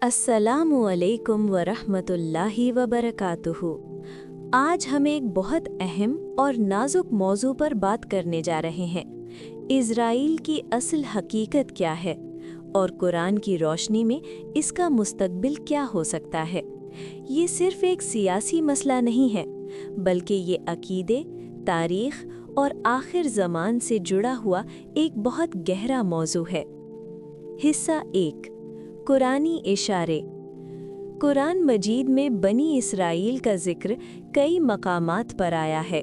अस्सलामु अलैकुम वरहमतुल्लाहि वबरकातुहू। आज हम एक बहुत अहम और नाजुक मौजू पर बात करने जा रहे हैं। इज़राइल की असल हकीकत क्या है और कुरान की रोशनी में इसका मुस्तकबिल क्या हो सकता है। ये सिर्फ एक सियासी मसला नहीं है, बल्कि ये अकीदे, तारीख़ और आखिर ज़मान से जुड़ा हुआ एक बहुत गहरा मौजू है। हिस्सा 1, कुरानी इशारे। कुरान मजीद में बनी इसराइल का जिक्र कई मकामात पर आया है।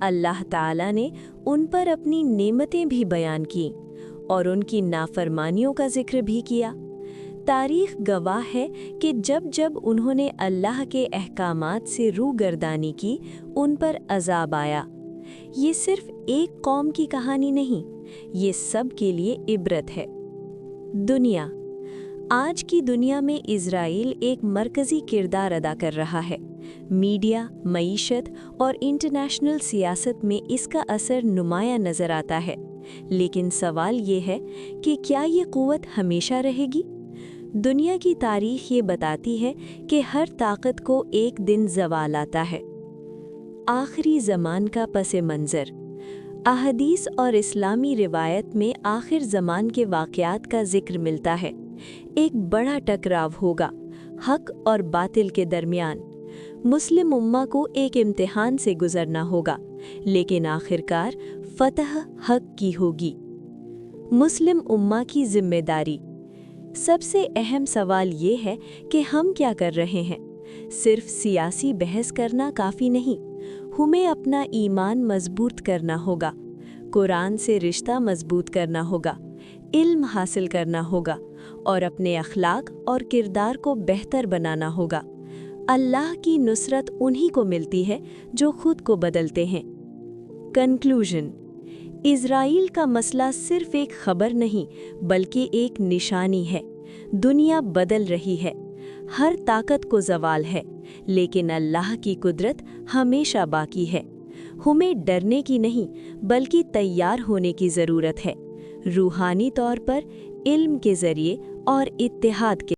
अल्लाह ताला ने उन पर अपनी नेमतें भी बयान की और उनकी नाफरमानियों का जिक्र भी किया। तारीख़ गवाह है कि जब जब उन्होंने अल्लाह के अहकामात से रूगर्दानी की, उन पर अज़ाब आया। ये सिर्फ एक कौम की कहानी नहीं, ये सब के लिए इबरत है। दुनिया। आज की दुनिया में इज़राइल एक मरकज़ी किरदार अदा कर रहा है। मीडिया, मईशत और इंटरनेशनल सियासत में इसका असर नुमाया नज़र आता है। लेकिन सवाल ये है कि क्या ये क़ुव्वत हमेशा रहेगी? दुनिया की तारीख़ ये बताती है कि हर ताकत को एक दिन ज़वाल आता है। आखिरी ज़मान का पस मंज़र। अहदीस और इस्लामी रिवायत में आखिर ज़मान के वाक़यात का जिक्र मिलता है। एक बड़ा टकराव होगा, हक और बातिल के दरमियान। मुस्लिम उम्मा को एक इम्तिहान से गुज़रना होगा, लेकिन आखिरकार फ़तह हक की होगी। मुस्लिम उम्मा की ज़िम्मेदारी। सबसे अहम सवाल ये है कि हम क्या कर रहे हैं। सिर्फ सियासी बहस करना काफ़ी नहीं, हमें अपना ईमान मजबूत करना होगा, कुरान से रिश्ता मजबूत करना होगा, इल्म हासिल करना होगा और अपने अखलाक और किरदार को बेहतर बनाना होगा। अल्लाह की नुसरत उन्हीं को मिलती है जो खुद को बदलते हैं। कंक्लूजन। इज़राइल का मसला सिर्फ एक खबर नहीं, बल्कि एक निशानी है। दुनिया बदल रही है, हर ताकत को ज़वाल है, लेकिन अल्लाह की कुदरत हमेशा बाकी है। हमें डरने की नहीं, बल्कि तैयार होने की ज़रूरत है, रूहानी तौर पर, इल्म के ज़रिए और इत्तेहाद के